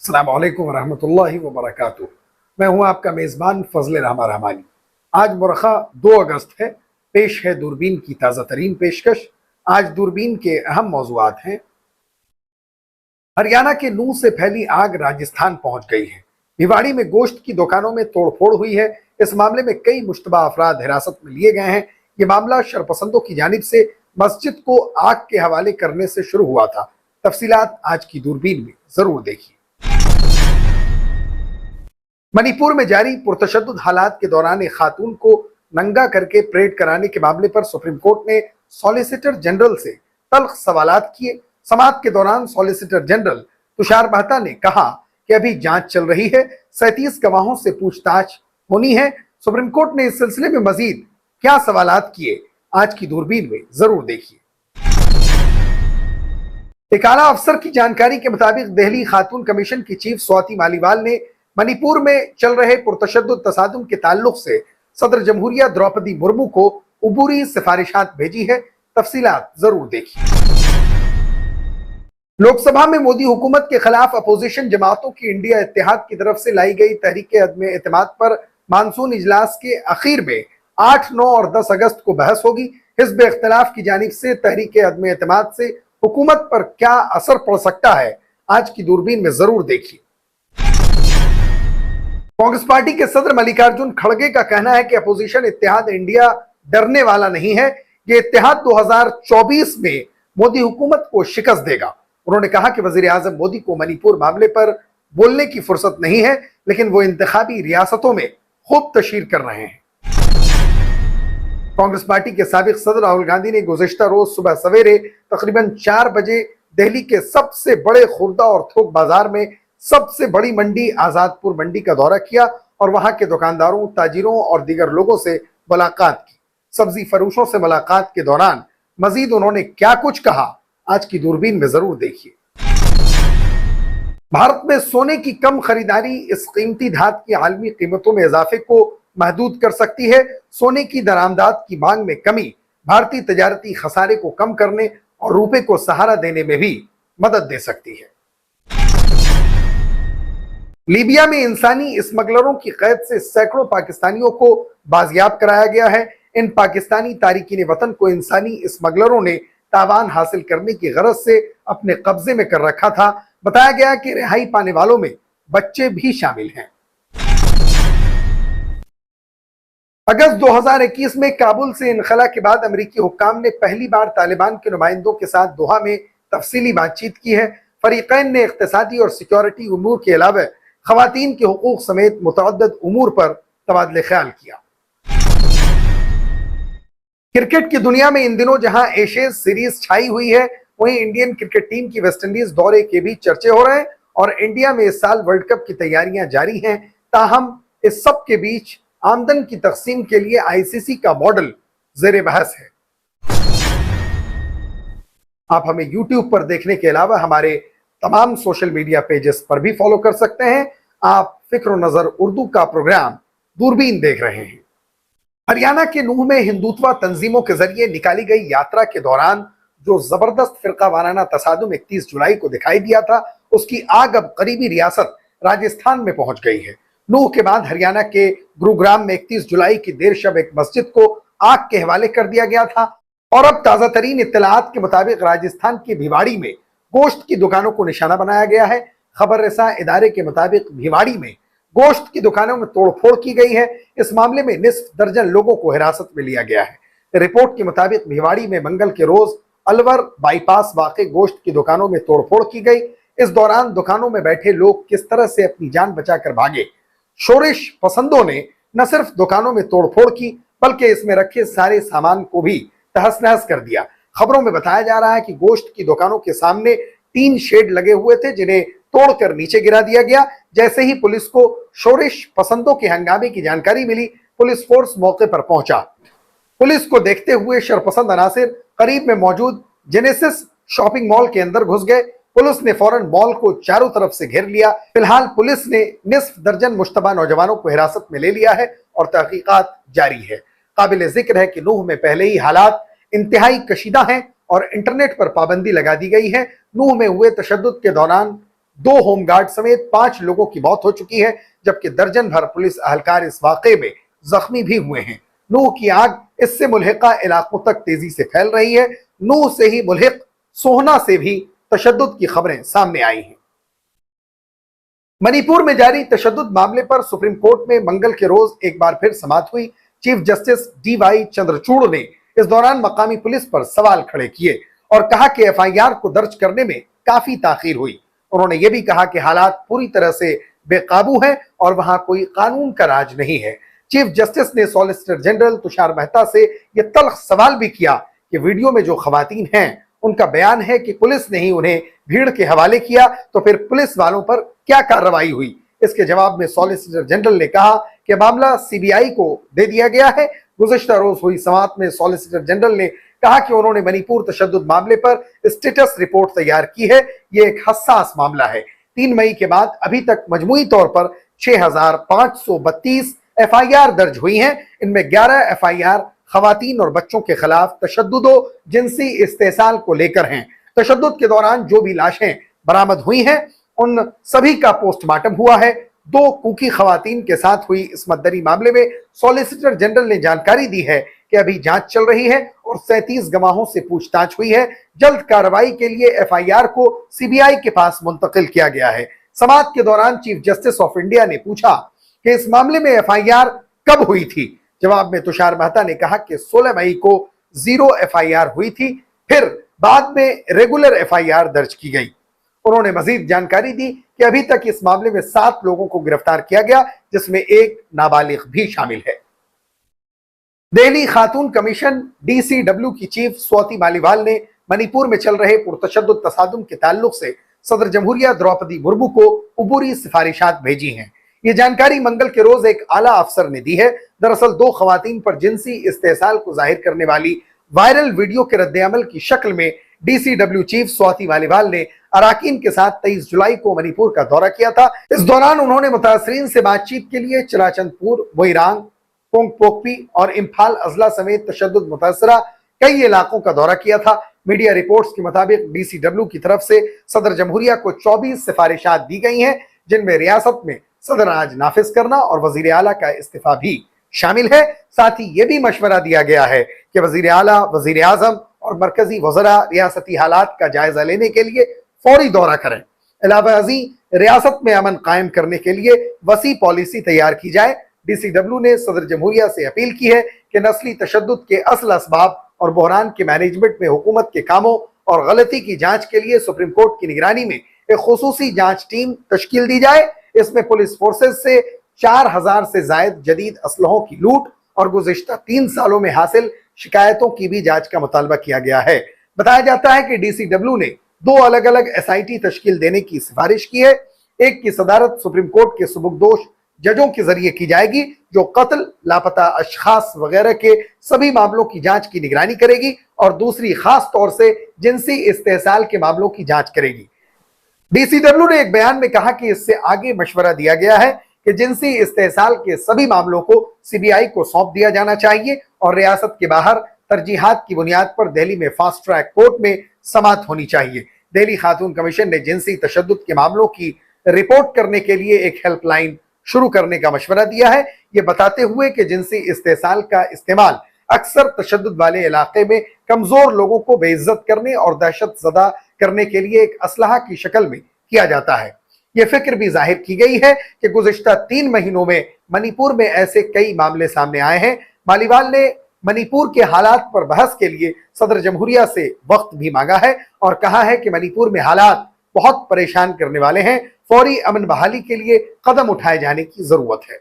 अस्सलाम वालेकुम रहमतुल्लाहि व बरकातुहू। मैं हूं आपका मेज़बान फजल रहमान रहमानी। आज मुरखा 2 अगस्त है। पेश है दूरबीन की ताज़ा तरीन पेशकश। आज दूरबीन के अहम मौज़ूआत हैं। हरियाणा के नूह से फैली आग राजस्थान पहुंच गई है। भिवाड़ी में गोश्त की दुकानों में तोड़फोड़ हुई है। इस मामले में कई मुश्तबा अफराद हिरासत में लिए गए हैं। ये मामला शरपसंदों की जानिब से मस्जिद को आग के हवाले करने से शुरू हुआ था। तफसीलात आज की दूरबीन में जरूर देखिए। मणिपुर में जारी पुरतशद्दुद हालात के दौरान एक खातून को नंगा करके परेड कराने के मामले पर सुप्रीम कोर्ट ने सॉलिसिटर जनरल से तल्ख सवालात किए। समाअत के दौरान सॉलिसिटर जनरल तुषार मेहता ने कहा कि अभी जांच चल रही है, 37 गवाहों से पूछताछ होनी है। सुप्रीम कोर्ट ने इस सिलसिले में मजीद क्या सवालात किए, आज की दूरबीन में जरूर देखिए। एक आला अफसर की जानकारी के मुताबिक दिल्ली खातून कमीशन की चीफ स्वाति मालीवाल ने मणिपुर में चल रहे पुरतशद्दुद तसादुम के ताल्लुक से सदर जमहूरिया द्रौपदी मुर्मू को उबूरी सिफारिशात भेजी है। तफसीलात जरूर देखिए। लोकसभा में मोदी हुकूमत के खिलाफ अपोजिशन जमातों की इंडिया इत्तेहाद की तरफ से लाई गई तहरीक अदम एतमाद पर मानसून इजलास के आखिर में 8, 9 और 10 अगस्त को बहस होगी। हिज़्ब इख्तिलाफ की जानिब से तहरीक अदम एतमाद से हुकूमत पर क्या असर पड़ सकता है, आज की दूरबीन में जरूर देखिए। कांग्रेस पार्टी के सदर मल्लिकार्जुन खड़गे का कहना है कि अपोजिशन इत्तेहाद इंडिया डरने वाला नहीं है। ये इत्तेहाद 2024 में मोदी हुकूमत को शिकस्त देगा। उन्होंने कहा कि वजीर आजम मोदी को मणिपुर मामले पर बोलने की फुर्सत नहीं है, लेकिन वो इंतखाबी रियासतों में खूब तशहीर कर रहे हैं। कांग्रेस पार्टी के साबिक सदर राहुल गांधी ने गुज़िश्ता रोज सुबह सवेरे तकरीबन 4 बजे दिल्ली के सबसे बड़े खुर्दा और थोक बाजार में सबसे बड़ी मंडी आजादपुर मंडी का दौरा किया और वहां के दुकानदारों, ताजिरों और दीगर लोगों से मुलाकात की। सब्जी फरोशों से मुलाकात के दौरान मजीद उन्होंने क्या कुछ कहा, आज की दूरबीन में जरूर देखिए। भारत में सोने की कम खरीदारी इस कीमती धात की आलमी कीमतों में इजाफे को महदूद कर सकती है। सोने की दरामदात की मांग में कमी भारतीय तजारती खसारे को कम करने और रुपए को सहारा देने में भी मदद दे सकती है। लीबिया में इंसानी स्मगलरों की कैद से सैकड़ों पाकिस्तानियों को बाजियाब कराया गया है। इन पाकिस्तानी तारिकीन वतन को इंसानी स्मगलरों ने तावान हासिल करने की गरज से अपने कब्जे में कर रखा था। बताया गया कि रिहाई पाने वालों में बच्चे भी शामिल हैं। अगस्त 2021 में काबुल से इनखला के बाद अमेरिकी हुक्काम ने पहली बार तालिबान के नुमाइंदों के साथ दोहा में तफसीली बातचीत की है। फरीकैन ने इक्तिसादी और सिक्योरिटी उमूर के अलावा खवातीन के हुकूक समेत मुतअद्दिद उमूर पर तबादले ख्याल किया। क्रिकेट की दुनिया में इन दिनों जहां एशेज सीरीज छाई हुई है, वहीं इंडियन क्रिकेट टीम की वेस्टइंडीज दौरे के भी चर्चे हो रहे हैं और इंडिया में इस साल वर्ल्ड कप की तैयारियां जारी हैं। ताहम इस सब के बीच आमदन की तकसीम के लिए आईसीसी का मॉडल जेर बहस है। आप हमें यूट्यूब पर देखने के अलावा हमारे तमाम सोशल मीडिया पेजेस पर भी फॉलो कर सकते हैं। आप फिक्र नजर उर्दू का प्रोग्राम दूरबीन देख रहे हैं। हरियाणा के नूह में हिंदुत्व तंजीमों के जरिए निकाली गई यात्रा के दौरान जो जबरदस्त फिरका वाराना तसादुम 31 जुलाई को दिखाई दिया था, उसकी आग अब करीबी रियासत राजस्थान में पहुंच गई है। नूह के बाद हरियाणा के गुरुग्राम में 31 जुलाई की देर शब एक मस्जिद को आग के हवाले कर दिया गया था और अब ताजा तरीन इत्तलाआत के मुताबिक राजस्थान के भिवाड़ी में गोश्त की दुकानों को निशाना बनाया गया है। खबर रसा इदारे के मुताबिक भिवाड़ी में गोश्त की दुकानों में तोड़फोड़ की गई है। इस मामले में निस्फ दर्जन लोगों को हिरासत में लिया गया है। रिपोर्ट के मुताबिक भिवाड़ी में मंगल के रोज अलवर बाईपास वाक़े गोश्त की दुकानों में तोड़फोड़ की गई। इस दौरान दुकानों में बैठे लोग किस तरह से अपनी जान बचाकर भागे। शोरिश पसंदों ने न सिर्फ दुकानों में तोड़फोड़ की, बल्कि इसमें रखे सारे सामान को भी तहस नहस कर दिया। खबरों में बताया जा रहा है कि गोश्त की दुकानों के सामने 3 शेड लगे हुए थे, जिन्हें तोड़कर नीचे गिरा दिया गया। जैसे ही पुलिस को शोरिश पसंदों के हंगामे की जानकारी मिली, पुलिस फोर्स मौके पर पहुंचा। पुलिस को देखते हुए शरपसंद अनासिर करीब में मौजूद जेनेसिस शॉपिंग मॉल के अंदर घुस गए। पुलिस ने फौरन मॉल को चारों तरफ से घेर लिया। फिलहाल पुलिस ने निस्फ दर्जन मुश्तबा नौजवानों को हिरासत में ले लिया है और तहकीकात जारी है। काबिल जिक्र है कि नूह में पहले ही हालात इंतहाई कशीदा हैं और इंटरनेट पर पाबंदी लगा दी गई है। नूह में हुए तशद्दुद के दौरान 2 होमगार्ड समेत 5 लोगों की मौत हो चुकी है, जबकि दर्जन भर पुलिस अहलकार इस वाकये में जख्मी भी हुए हैं। नूह की आग इससे मुल्हिका इलाकों तक तेजी से फैल रही है। नूह से ही मुल्हिक सोहना से भी तशद्दुद की खबरें सामने आई हैं। मणिपुर में जारी तशद्दुद मामले पर सुप्रीम कोर्ट में मंगल के रोज एक बार फिर समाअत हुई। चीफ जस्टिस DY चंद्रचूड़ ने इस दौरान मकामी पुलिस पर सवाल खड़े किए और कहा कि FIR को दर्ज करने में काफी ताखीर हुई। उन्होंने यह भी कहा कि हालात पूरी तरह से बेकाबू हैं और वहां कोई कानून का राज नहीं है। चीफ जस्टिस ने सॉलिसिटर जनरल तुषार मेहता से यह तल्ख सवाल भी किया कि वीडियो में जो खवातीन हैं उनका बयान है कि पुलिस ने ही उन्हें भीड़ के हवाले किया, तो फिर पुलिस वालों पर क्या कार्रवाई हुई। इसके जवाब में सॉलिसिटर जनरल ने कहा कि मामला CBI को दे दिया गया है। गुज़िश्ता रोज हुई समाअत में सॉलिसिटर जनरल ने कहा कि उन्होंने मणिपुर तशद्दुद मामले पर स्टेटस रिपोर्ट तैयार की है। ये एक हसास मामला है। 3 मई के बाद अभी तक मजमूई तौर पर 6532 FIR दर्ज हुई हैं। इनमें 11 FIR खवातीन और बच्चों के खिलाफ तशद्दुद जिनसी इस्तेसाल को लेकर हैं। तशद्दुद के दौरान जो भी लाशें बरामद हुई हैं उन सभी का पोस्टमार्टम हुआ है। 2 कुकी खवातीन के साथ हुई इस मद्दरी मामले में सॉलिसिटर जनरल ने जानकारी दी है कि अभी जांच चल रही है और 37 गवाहों से पूछताछ हुई है। जल्द कार्रवाई के लिए FIR को CBI के पास मुंतकिल किया गया है। समाअत के दौरान चीफ जस्टिस ऑफ इंडिया ने पूछा कि इस मामले में FIR कब हुई थी। जवाब में तुषार मेहता ने कहा कि 16 मई को 0 FIR हुई थी, फिर बाद में रेगुलर FIR दर्ज की गई। उन्होंने मजीद जानकारी दी कि अभी तक इस मामले में 7 लोगों को गिरफ्तार किया गया, जिसमें एक नाबालिग भी शामिल है। दिल्ली खातून कमीशन DCW की चीफ स्वाति मालीवाल ने मणिपुर में चल रहे पुरतशद्दुद तसादुम के ताल्लुक से सदर जमहूरिया द्रौपदी मुर्मू को उबूरी सिफारिशात भेजी हैं। ये जानकारी मंगल के रोज एक आला अफसर ने दी है। दरअसल 2 खवातीन पर जिनसी इस्तेसाल को जाहिर करने वाली वायरल वीडियो के रद्द-ए-अमल की शक्ल में DCW चीफ स्वाति मालीवाल ने अराकीन के साथ 23 जुलाई को मणिपुर का दौरा किया था। इस दौरान उन्होंने मुतासरीन से बातचीत के लिए चराचंदपुर, मोइरांग, पोंगपोकपी और इम्फाल अजला समेत तशद्दुद मुतासरा कई इलाकों का दौरा किया था। मीडिया रिपोर्ट्स के मुताबिक DCW की तरफ से सदर जमहूरिया को 24 सिफारिशात दी गई हैं, जिनमें रियासत में सदर राज नाफिज करना और वजीर आला का इस्तीफा भी शामिल है। साथ ही यह भी मशवरा दिया गया है कि वजीर आला, वजीर आजम और मरकजी वज़रा रियासती हालात का जायजा लेने के लिए फौरी दौरा करें। अलावा रियासत में अमन कायम करने के लिए वसी पॉलिसी तैयार की जाए। DCW ने सदर जमहूरिया से अपील की है कि नस्ली तशद्दुद के असल असबाब और बहरान के मैनेजमेंट में हुकूमत के कामों और गलती की जांच के लिए सुप्रीम कोर्ट की निगरानी में एक खुसूसी जांच टीम तश्कील दी जाए। इसमें पुलिस फोर्सेज से 4000 से जायद जदीद असलहों की लूट और गुज़िश्ता 3 सालों में हासिल शिकायतों की भी जांच का मुतालबा किया गया है। बताया जाता है कि DCW ने 2 अलग अलग SIT तश्कील देने की सिफारिश की है। एक की सदारत सुप्रीम कोर्ट के सुबुकदोश जजों के जरिए की जाएगी, जो कत्ल, लापता अशखास वगैरह के सभी मामलों की जांच की निगरानी करेगी, और दूसरी खास तौर से जिनसी इस्तेसाल के मामलों की जांच करेगी। DCW ने एक बयान में कहा कि इससे आगे मशवरा दिया गया है कि जिनसी इस्तेसाल के सभी मामलों को CBI को सौंप दिया जाना चाहिए और रियासत के बाहर तरजीहात की बुनियाद पर दिल्ली में फास्ट ट्रैक कोर्ट में समाअत होनी चाहिए। दिल्ली खातून कमीशन ने जिनसी तशद्दुद के मामलों की रिपोर्ट करने के लिए एक हेल्पलाइन शुरू करने का मशवरा दिया है, ये बताते हुए कि जिनसी इस्तेसाल का इस्तेमाल अक्सर तशद्दुद वाले इलाके में कमजोर लोगों को बेइज्जत करने और दहशत ज़दा करने के लिए एक असलहा की शक्ल में किया जाता है। ये फिक्र भी जाहिर की गई है कि गुज़िश्ता 3 महीनों में मणिपुर में ऐसे कई मामले सामने आए हैं। मालीवाल ने मणिपुर के हालात पर बहस के लिए सदर जमहूरिया से वक्त भी मांगा है और कहा है कि मणिपुर में हालात बहुत परेशान करने वाले हैं, फौरी अमन बहाली के लिए कदम उठाए जाने की जरूरत है।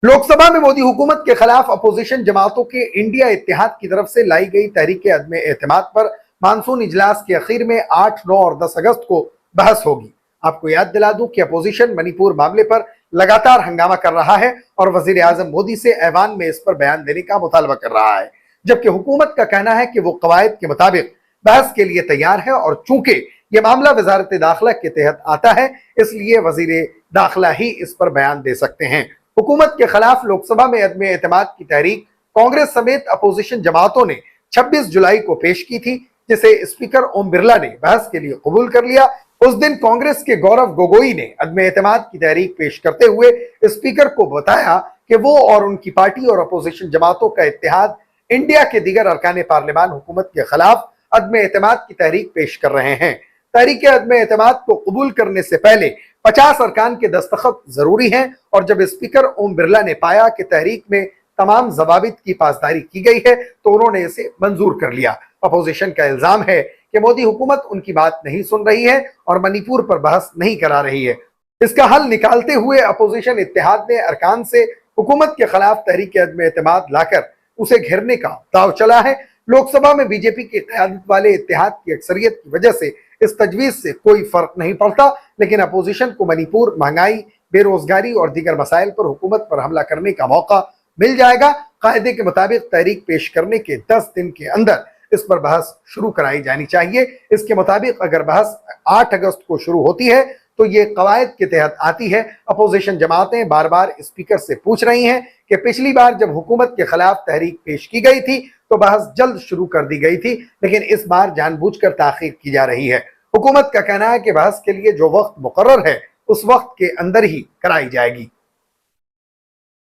लोकसभा में मोदी हुकूमत के खिलाफ अपोजिशन जमातों के इंडिया इत्तेहाद की तरफ से लाई गई तहरीक अदम एतमाद पर मानसून इजलास के आखिर में 8, 9 और 10 अगस्त को बहस होगी। आपको याद दिला दूं कि अपोजिशन मणिपुर मामले पर लगातार हंगामा कर रहा है और वजीर आजम मोदी से ऐवान में इस पर बयान देने का मुतालबा कर रहा है, जबकि हुकूमत का कहना है कि वो कवायद के मुताबिक बहस के लिए तैयार है और चूंकि ये मामला वजारत दाखिला के तहत आता है, इसलिए वजीर दाखिला ही इस पर बयान दे सकते हैं। हुकूमत के खिलाफ लोकसभा में अदम एतमाद की तहरीक कांग्रेस समेत अपोजिशन जमातों ने 26 जुलाई को पेश की थी। जिसे स्पीकर ओम बिरला ने बहस के लिए कबूल कर लिया। उस दिन कांग्रेस के गौरव गोगोई ने अदम एतमाद की तहरीक पेश करते हुए स्पीकर को बताया कि वो और उनकी पार्टी और अपोजिशन जमातों का इत्तेहाद इंडिया के दीगर अरकान पार्लियामान हुकूमत के खिलाफ अदम एतमाद की तहरीक पेश कर रहे हैं। तहरीक अदम एतमाद को कबूल करने से पहले 50 अरकान के दस्तखत जरूरी हैं और जब स्पीकर ओम बिरला ने पाया कि तहरीक में तमाम जवाबित की पासदारी की गई है तो उन्होंने इसे मंजूर कर लिया। अपोजिशन का इल्जाम है कि मोदी हुकूमत उनकी बात नहीं सुन रही है और मणिपुर पर बहस नहीं करा रही है। इसका हल निकालते हुए अपोजिशन इत्तेहाद ने अरकान से हुकूमत के खिलाफ तहरीक अदम एतमाद लाकर उसे घेरने का दाव चला है। लोकसभा में बीजेपी की क़यादत वाले इत्तेहाद की अक्सरियत की वजह से इस तजवीज से कोई फर्क नहीं पड़ता, लेकिन अपोजिशन को मणिपुर, महंगाई, बेरोजगारी और दीगर मसाइल पर हुकूमत पर हमला करने का मौका मिल जाएगा। कायदे के मुताबिक तहरीक पेश करने के 10 दिन के अंदर इस पर बहस शुरू कराई जानी चाहिए। इसके मुताबिक अगर बहस 8 अगस्त को शुरू होती है तो ये कवायद के तहत आती है। अपोजिशन जमातें बार बार स्पीकर से पूछ रही हैं कि पिछली बार जब हुकूमत के खिलाफ तहरीक पेश की गई थी तो बहस जल्द शुरू कर दी गई थी, लेकिन इस बार जानबूझकर ताखीर की जा रही है। हुकूमत का कहना है कि बहस के लिए जो वक्त मुकर्रर है उस वक्त के अंदर ही कराई जाएगी।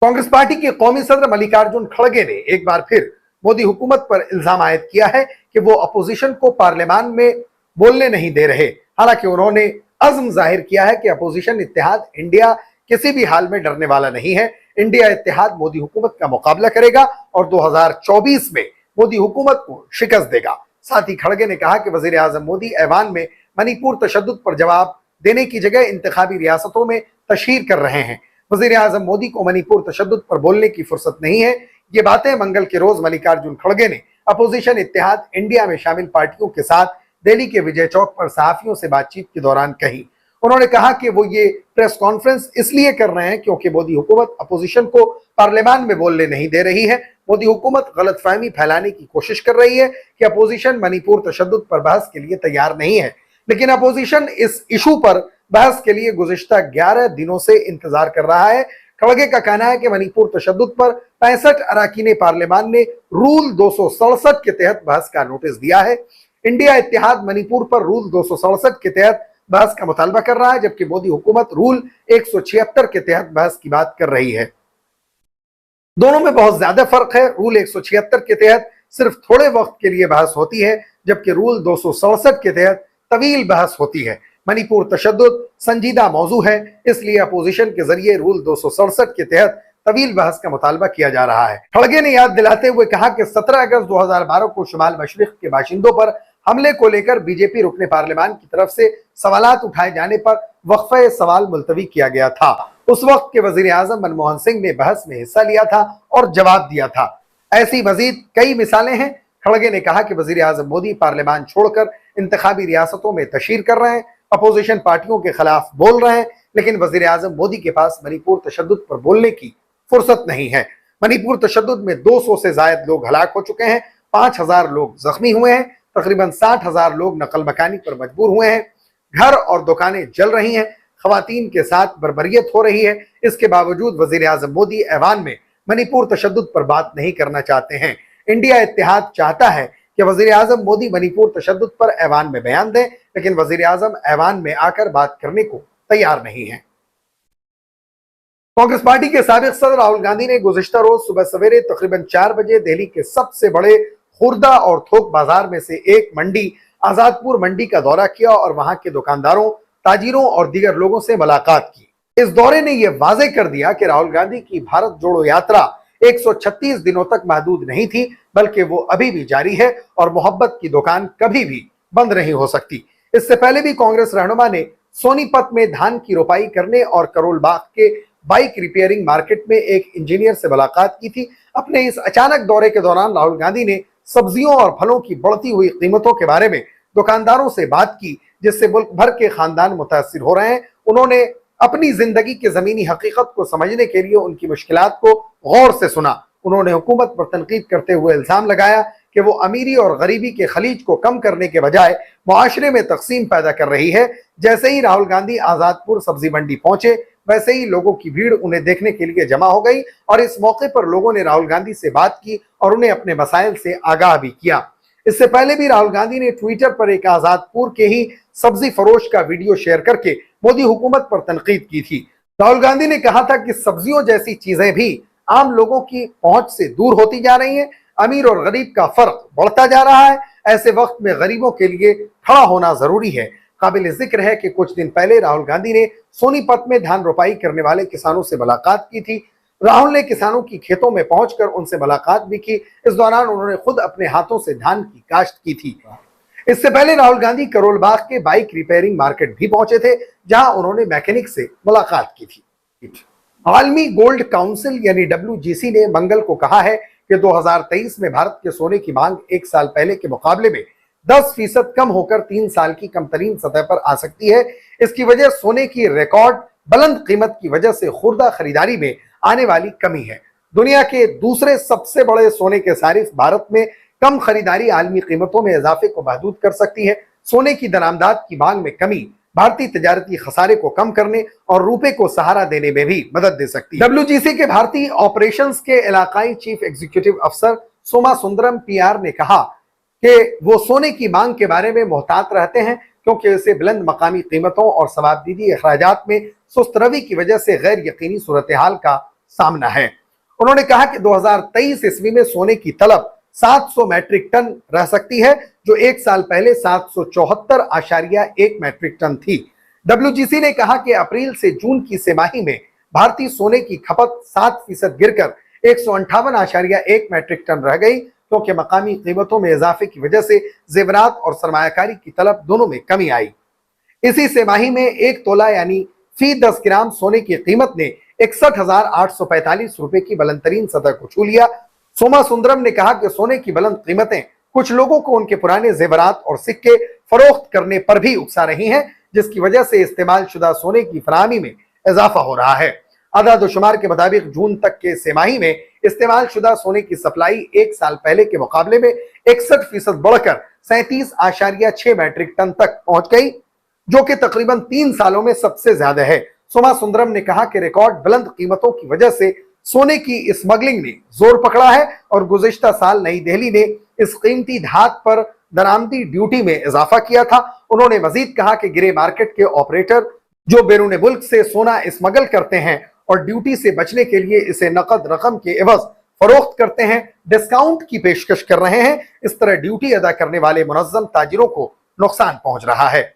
कांग्रेस पार्टी के कौमी सदर मल्लिकार्जुन खड़गे ने एक बार फिर मोदी हुकूमत पर इल्जाम आयद किया है कि वो अपोजिशन को पार्लियामान में बोलने नहीं दे रहे। हालांकि उन्होंने अज़्म जाहिर किया है कि अपोजिशन इत्तेहाद इंडिया किसी भी हाल में डरने वाला नहीं है। इंडिया इत्तेहाद मोदी हुकूमत का मुकाबला करेगा और 2024 में मोदी हुकूमत को शिकस्त देगा। साथ ही खड़गे ने कहा कि वजीर आजम मोदी ऐवान में मणिपुर तशद्दुद पर जवाब देने की जगह इंतखाबी रियासतों में तशहीर कर रहे हैं। वजीर आजम मोदी को मणिपुर तशद्दुद पर बोलने की फुर्सत नहीं है। ये बातें मंगल के रोज मल्लिकार्जुन खड़गे ने अपोजिशन इत्तेहाद इंडिया में शामिल पार्टियों के साथ दिल्ली के विजय चौक पर सहाफियों से बातचीत के दौरान कही। उन्होंने कहा कि वो ये प्रेस कॉन्फ्रेंस इसलिए कर रहे हैं क्योंकि मोदी हुकूमत अपोजिशन को पार्लियामान में बोलने नहीं दे रही है। मोदी हुकूमत गलतफहमी फैलाने की कोशिश कर रही है कि अपोजिशन मणिपुर तशद्दुद पर बहस के लिए तैयार नहीं है, लेकिन अपोजिशन इस इशू पर बहस के लिए गुज़िश्ता 11 दिनों से इंतजार कर रहा है। खड़गे का कहना है कि मणिपुर तशद्दुद पर 65 अरकान पार्लियामान ने रूल 267 के तहत बहस का नोटिस दिया है। इंडिया इत्तेहाद मणिपुर पर रूल 267 के तहत बहस का मुतालबा कर रहा है, जबकि मोदी हुकूमत रूल 176 के तहत बहस की बात कर रही है। दोनों में बहुत ज्यादा फर्क है। रूल 176 के तहत सिर्फ थोड़े वक्त के लिए बहस होती है, जबकि रूल 267 के तहत तवील बहस होती है। मणिपुर तशद्दुद संजीदा मौजू है, इसलिए अपोजिशन के जरिए रूल 267 के तहत तवील बहस का मुतालबा किया जा रहा है। खड़गे ने याद दिलाते हुए कहा कि 17 अगस्त 2012 को शुमाल मशरिक के बाशिंदों पर हमले को लेकर बीजेपी रुकने पार्लियामान की तरफ से सवालात उठाए जाने पर वक्फे सवाल मुलतवी किया गया था। उस वक्त के वजीर आजम मनमोहन सिंह ने बहस में हिस्सा लिया था और जवाब दिया था। ऐसी मजीद कई मिसालें हैं। खड़गे ने कहा कि वजीर आजम मोदी पार्लियामान छोड़कर इंतखाबी रियासतों में तशहीर कर रहे हैं, अपोजिशन पार्टियों के खिलाफ बोल रहे हैं, लेकिन वजीर आजम मोदी के पास मणिपुर तशद्दुद पर बोलने की फुर्सत नहीं है। मणिपुर तशद्दुद में 200 से ज्यादा लोग हलाक हो चुके हैं, 5000 लोग जख्मी हुए हैं, तकरीबन 60,000 लोग नकल मकानी पर मजबूर हुए हैं, घर और दुकानें जल रही हैं, खवातीन के साथ बर्बरियत हो रही है। इसके बावजूद वजीर आजम मोदी ऐवान में मणिपुर तशद्दुद पर बात नहीं करना चाहते हैं। इंडिया इत्तेहाद चाहता है कि वजीर आजम मोदी मणिपुर तशद्दुद पर ऐवान में बयान दें, लेकिन वजीर आजम ऐवान में आकर बात करने को तैयार नहीं है। कांग्रेस पार्टी के साबिक सदर राहुल गांधी ने गुज़िश्ता रोज सुबह सवेरे तकरीबन 4 बजे दिल्ली के सबसे बड़े खुर्दा और थोक बाजार में से एक मंडी आजादपुर मंडी का दौरा किया और वहां के दुकानदारों, ताजिरों और दीगर लोगों से मुलाकात की। इस दौरे ने यह वाजे कर दिया कि राहुल गांधी की भारत जोड़ो यात्रा 136 दिनों तक महदूद नहीं थी, बल्कि वो अभी भी जारी है और मोहब्बत की दुकान कभी भी बंद नहीं हो सकती। इससे पहले भी कांग्रेस रहनुमा ने सोनीपत में धान की रोपाई करने और करोल बाग के बाइक रिपेयरिंग मार्केट में एक इंजीनियर से मुलाकात की थी। अपने इस अचानक दौरे के दौरान राहुल गांधी ने सब्जियों और फलों की बढ़ती हुई कीमतों के बारे में दुकानदारों से बात की, जिससे मुल्क भर के खानदान मुतासिर हो रहे हैं। उन्होंने अपनी जिंदगी की जमीनी हकीकत को समझने के लिए उनकी मुश्किलात को गौर से सुना। उन्होंने हुकूमत पर तनकीद करते हुए इल्जाम लगाया कि वो अमीरी और गरीबी के खलीज को कम करने के बजाय मुआशरे में तकसीम पैदा कर रही है। जैसे ही राहुल गांधी आजादपुर सब्जी मंडी पहुंचे, वैसे ही लोगों की भीड़ उन्हें देखने के लिए जमा हो गई और इस मौके पर लोगों ने राहुल गांधी से बात की और उन्हें अपने मसाइल से आगाह भी किया। इससे पहले भी राहुल गांधी ने ट्विटर पर एक आजादपुर के ही सब्जी फरोश का वीडियो शेयर करके मोदी हुकूमत पर तनकीद की थी। राहुल गांधी ने कहा था कि सब्जियों जैसी चीजें भी आम लोगों की पहुंच से दूर होती जा रही हैं, अमीर और गरीब का फर्क बढ़ता जा रहा है। ऐसे वक्त में गरीबों के लिए खड़ा होना जरूरी है। काबिल जिक्र है कि कुछ दिन पहले राहुल गांधी ने सोनीपत में धान रोपाई करने वाले किसानों से मुलाकात की थी। राहुल ने किसानों की खेतों में पहुंचकर उनसे मुलाकात भी की। इस दौरान उन्होंने खुद अपने हाथों से धान की काश्त की थी। इससे पहले राहुल गांधी करोल बाग के बाइक रिपेयरिंग मार्केट भी पहुंचे थे, जहां उन्होंने मैकेनिक से मुलाकात की थी। आलमी गोल्ड काउंसिल यानी WGC ने मंगल को कहा है कि 2023 में भारत के सोने की मांग एक साल पहले के मुकाबले में 10% कम होकर 3 साल की कमतरीन सतह पर आ सकती है। इसकी वजह सोने की रिकॉर्ड बुलंद कीमत की वजह से खुर्दा खरीदारी में आने वाली कमी है। दुनिया के दूसरे सबसे बड़े सोने के सारिफ भारत में कम खरीदारी आलमी कीमतों में इजाफे को महदूद कर सकती है। सोने की दरामदात की मांग में कमी भारतीय तजारती खसारे को कम करने और रुपए को सहारा देने में भी मदद दे सकती है। WGC के भारतीय ऑपरेशंस के इलाकाई चीफ एग्जीक्यूटिव अफसर सोमा सुंदरम PR ने कहा कि वो सोने की मांग के बारे में मोहतात रहते हैं, क्योंकि इसे बुलंद मकामी कीमतों और सवाबदीदी अखराजात में सुस्त रवी की वजह से गैर यकीनी सूरत हाल का सामना है। उन्होंने कहा कि 2023 ईस्वी में सोने की तलब 700 मैट्रिक टन रह सकती है, जो एक साल पहले 774.1 मैट्रिक टन थी। WGC ने कहा कि अप्रैल से जून की तिमाही में भारतीय सोने की खपत 7% गिरकर 158.1 मैट्रिक टन रह गई, क्योंकि मकामी कीमतों में इजाफे की वजह से जेवरात और सरमायाकारी की तलब दोनों में कमी आई। इसी तिमाही में 1 तोला यानी फी 10 ग्राम सोने की कीमत ने 61,845 रुपए की बुलंदतरीन सतह को छू लिया। सोमा सुंदरम ने कहा कि सोने की बुलंद कीमतें कुछ लोगों को उनके पुराने जेवरात और सिक्के फरोख्त करने पर भी उकसा रही हैं, जिसकी वजह से इस्तेमाल शुदा सोने की फराहमी में इजाफा हो रहा है। आदादोशुमार के मुताबिक जून तक के तिमाही में इस्तेमाल शुदा सोने की सप्लाई एक साल पहले के मुकाबले में 61% बढ़कर 37.6 मैट्रिक टन तक पहुंच गई, जो कि तकरीबन 3 सालों में सबसे ज्यादा है। सोमा सुंदरम ने कहा कि रिकॉर्ड बुलंद कीमतों की वजह से सोने की स्मगलिंग ने जोर पकड़ा है और गुज़िश्ता साल नई दिल्ली ने इस कीमती धात पर दरामदी ड्यूटी में इजाफा किया था। उन्होंने मजीद कहा कि ग्रे मार्केट के ऑपरेटर जो बैरून मुल्क से सोना स्मगल करते हैं और ड्यूटी से बचने के लिए इसे नकद रकम के एवज फरोख्त करते हैं, डिस्काउंट की पेशकश कर रहे हैं। इस तरह ड्यूटी अदा करने वाले मुनज़्ज़म ताजिरों को नुकसान पहुंच रहा है।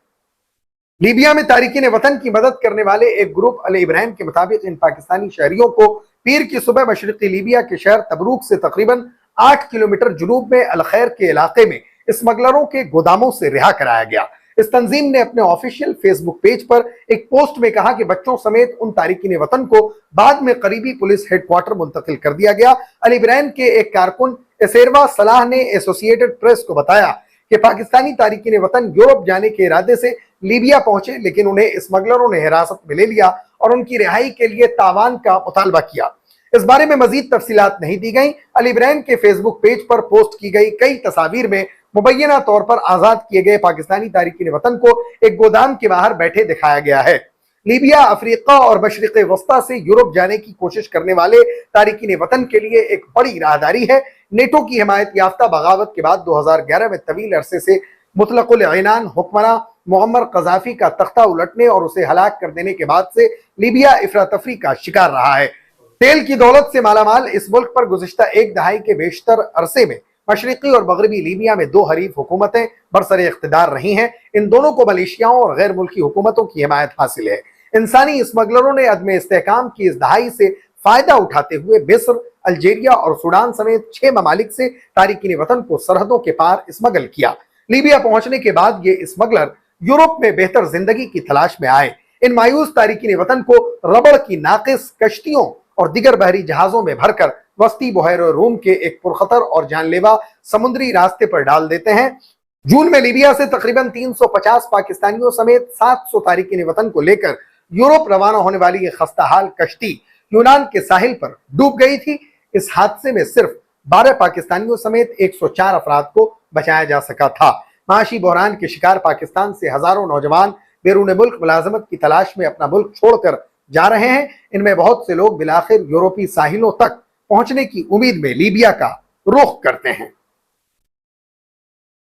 लीबिया में तारिकीन वतन की मदद करने वाले एक ग्रुप अल इब्राहिम के मुताबिक इन पाकिस्तानी शहरियों को पीर की सुबह मशरक़ी लीबिया के शहर तबरूक से तकरीबन 8 किलोमीटर जुनूब में अल खैर के इलाके में स्मगलरों के गोदामों से रिहा कराया गया। इस तंजीम ने अपने ऑफिशियल फेसबुक पेज पर एक पोस्ट में कहा कि बच्चों समेत उन तारिकीन वतन को बाद में करीबी पुलिस हेडक्वार्टर मुंतकिल कर दिया गया। अल इब्राहिम के एक कारकुन एसेरवा सलाह ने एसोसिएटेड प्रेस को बताया कि पाकिस्तानी तारिकीन वतन यूरोप जाने के इरादे से लीबिया पहुंचे, लेकिन उन्हें स्मगलरों ने हिरासत में ले लिया और उनकी रिहाई के लिए तावान का मुतालबा किया। इस बारे में मजीद तफसीलात नहीं दी गई। अल इब्राहिम के फेसबुक पेज पर पोस्ट की गई कई तस्वीर में मुबैना तौर पर आजाद किए गए पाकिस्तानी तारिकीन वतन को एक गोदाम के बाहर बैठे दिखाया गया है। लीबिया, अफ्रीका और मशरिक़ वस्ता से यूरोप जाने की कोशिश करने वाले तारिकीन वतन के लिए एक बड़ी राहदारी है। नेटो की हिमायत याफ्ता बगावत के बाद 2011 में तवील अरसे से मुतलकुल ऐनान हुक्मरान मुअम्मर कज़ाफी का तख्ता उलटने और उसे हलाक कर देने के बाद से लीबिया इफरा तफरी का शिकार रहा है। तेल की दौलत से मालामाल इस मुल्क पर गुज़िश्ता एक दहाई के बेशतर अरसे में मशरिकी और मगरबी लीबिया में 2 हरीफ हुकूमतें बरसर इख्तिदार रही हैं। इन दोनों को मलेशियाओं और गैर मुल्की हुकूमतों की हिमायत हासिल है। इंसानी स्मगलरों ने अदम इस्तेहकाम की इस दहाई से फायदा उठाते हुए मिस्र, अल्जीरिया और सूडान समेत 6 ममालिक से तारिकीन वतन को सरहदों के पार स्मगल किया। लीबिया पहुंचने के बाद ये स्मगलर यूरोप में बेहतर जिंदगी की तलाश में आए। इन मायूस तारिकीन वतन को रबड़ की नाकिस कश्तियों और दिगर बहरी जहाजों में भरकर वस्ती बहर रूम के एक पुरखतर और जानलेवा समुद्री रास्ते पर डाल देते हैं। जून में लीबिया से तकरीबन 350 पाकिस्तानियों समेत 700 तारिकीन वतन को लेकर यूरोप रवाना होने वाली ये खस्ताहाल कश्ती यूनान के साहिल पर डूब गई थी। इस हादसे में सिर्फ 12 पाकिस्तानियों समेत 104 अफराद को बचाया जा सका था। माशी बहरान के शिकार पाकिस्तान से हजारों नौजवान बैरून मुल्क मुलाजमत की तलाश में अपना मुल्क छोड़कर जा रहे हैं। इनमें बहुत से लोग बिलाखिर यूरोपीय साहिलों तक पहुंचने की उम्मीद में लीबिया का रुख करते हैं।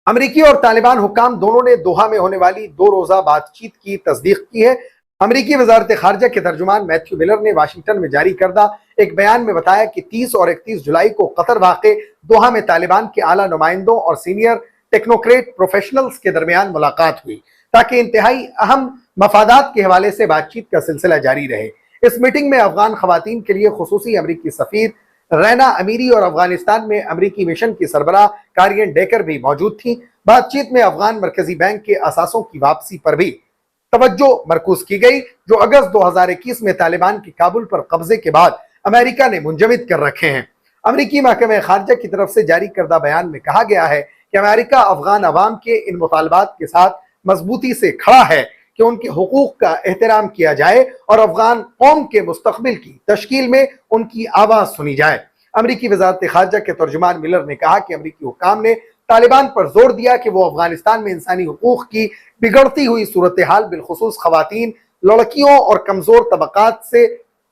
अमेरिकी और तालिबान हुक्काम दोनों ने दोहा में होने वाली 2 रोजा बातचीत की तस्दीक की है। अमेरिकी वजारत खारजा के तर्जुमान मैथ्यू मिलर ने वाशिंगटन में जारी करदा एक बयान में बताया कि 30 और 31 जुलाई को कतर वाक़े दोहा में तालिबान के आला नुमाइंदों और सीनियर टेक्नोक्रेट प्रोफेशनल्स के दरमियान मुलाकात हुई ताकि इंतहाई अहम मफादात के हवाले से बातचीत का सिलसिला जारी रहे। इस मीटिंग में अफगान खवातीन के लिए खुसूसी अमरीकी सफीर रैना अमीरी और अफगानिस्तान में अमरीकी मिशन की सरबराह कारियन डेकर भी मौजूद थी। बातचीत में अफगान मरकजी बैंक के असासों की वापसी पर भी तवज्जो मरकूज की गई, जो अगस्त 2021 में तालिबान के काबुल पर कब्जे के बाद अमेरिका ने मुंजमद कर रखे हैं। अमरीकी महकमे खारजा की तरफ से जारी करदा बयान में कहा गया है कि अमेरिका अफगान अवाम के इन मुतालबात के साथ मजबूती से खड़ा है कि उनके हुकूक का एहतराम किया जाए और अफगान कौम के मुस्तकबिल की तश्कील में उनकी आवाज सुनी जाए। अमरीकी वजारत खारजा के तर्जुमान मिलर ने कहा कि अमरीकी हुक्काम ने तालिबान पर जोर दिया कि वो अफगानिस्तान में इंसानी हुकूक की बिगड़ती हुई सूरत हाल, बिलखुसूस खवातीन, लड़कियों और कमजोर तबकात से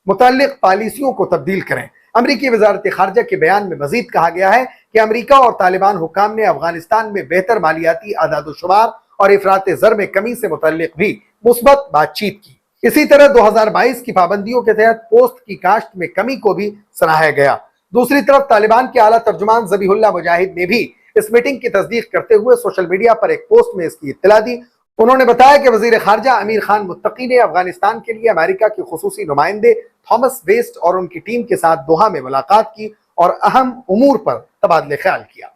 मुतल्लिक पॉलिसियों को तब्दील करें। अमरीकी वजारत खारजा के बयान में मजीद कहा गया है कि अमरीका और तालिबान हुक्काम ने अफगानिस्तान में बेहतर मालियाती आदादोशुमार और इफरात ज़र में कमी से मुतल्लिक भी मुस्बत बातचीत की। इसी तरह 2022 की पाबंदियों के तहत पोस्ट की काश्त में कमी को भी सराहा गया। दूसरी तरफ तालिबान के आला तर्जुमान ज़बीहुल्लाह मुजाहिद ने भी इस मीटिंग की तस्दीक करते हुए सोशल मीडिया पर एक पोस्ट में इसकी इत्तला दी। उन्होंने बताया कि वजीर खारजा अमीर खान मुत्तकी ने अफगानिस्तान के लिए अमेरिका के खुसूसी नुमाइंदे थॉमस वेस्ट और उनकी टीम के साथ दोहा में मुलाकात की और अहम उमूर पर तबादले ख्याल किया।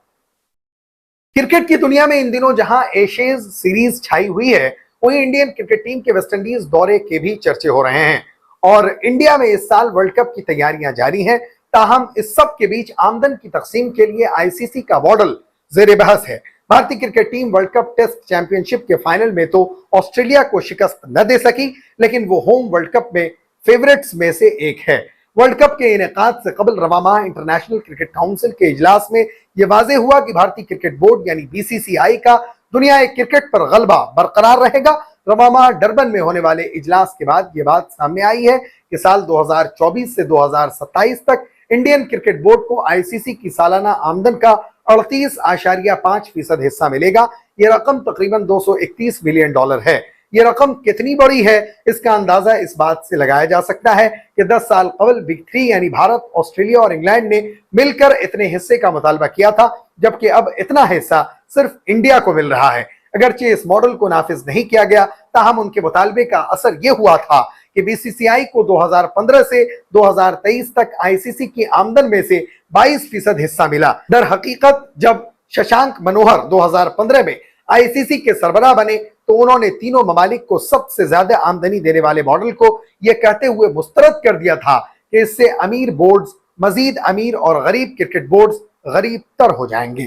क्रिकेट की दुनिया में इन दिनों जहां एशेज सीरीज छाई हुई है, वहीं इंडियन क्रिकेट टीम के वेस्टइंडीज दौरे के भी चर्चे हो रहे हैं और इंडिया में इस साल वर्ल्ड कप की तैयारियां जारी हैं। ताहम इस सब के बीच आमदन की तकसीम के लिए आईसीसी का मॉडल जेर बहस है। भारतीय cricket team world cup test championship के फाइनल में तो ऑस्ट्रेलिया को शिकस्त न दे सकी, लेकिन वो होम वर्ल्ड कप में फेवरेट्स में से एक है। वर्ल्ड कप के इनेकाद से कबल रवा माह इंटरनेशनल क्रिकेट काउंसिल के इजलास में यह वाजे हुआ कि भारतीय क्रिकेट बोर्ड यानी बीसीसीआई का दुनिया क्रिकेट पर गलबा बरकरार रहेगा। रवा माह डरबन में होने वाले इजलास के बाद यह बात सामने आई है कि साल 2024 से 2027 तक इंडियन क्रिकेट बोर्ड को आईसीसी की सालाना आमदन का 38.5% हिस्सा मिलेगा। यह रकम तकरीबन $231 मिलियन है। यह रकम कितनी बड़ी है, इसका अंदाजा इस बात से लगाया जा सकता है कि 10 साल कबल बिग थ्री यानी भारत, ऑस्ट्रेलिया और इंग्लैंड ने मिलकर इतने हिस्से का मुतालबा किया था, जबकि अब इतना हिस्सा सिर्फ इंडिया को मिल रहा है। अगरचे इस मॉडल को नाफिज नहीं किया गया, ताहम उनके मुतालबे का असर यह हुआ था कि बीसीसीआई को 2015 से 2023 तक आईसीसी की आमदन में से 22% हिस्सा मिला। दर हकीकत जब शशांक मनोहर 2015 में आईसीसी के सरबराह बने तो उन्होंने तीनों ममालिक को सबसे ज्यादा आमदनी देने वाले मॉडल को यह कहते हुए मुस्तरद कर दिया था कि इससे अमीर बोर्ड्स मजीद अमीर और गरीब क्रिकेट बोर्ड्स गरीब तर हो जाएंगे।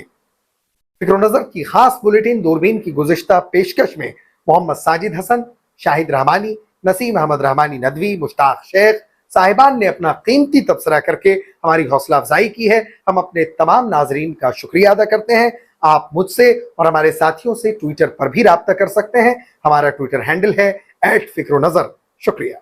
फिक्र नजर की खास बुलेटिन दूरबीन की गुज़िश्ता पेशकश में मोहम्मद साजिद हसन, शाहिद रहमानी, नसीम अहमद रहमानी नदवी, मुश्ताक शेख साहिबान ने अपना कीमती तबसरा करके हमारी हौसला अफजाई की है। हम अपने तमाम नाजरीन का शुक्रिया अदा करते हैं। आप मुझसे और हमारे साथियों से ट्विटर पर भी राब्ता कर सकते हैं। हमारा ट्विटर हैंडल है @फिक्रोनजर। शुक्रिया।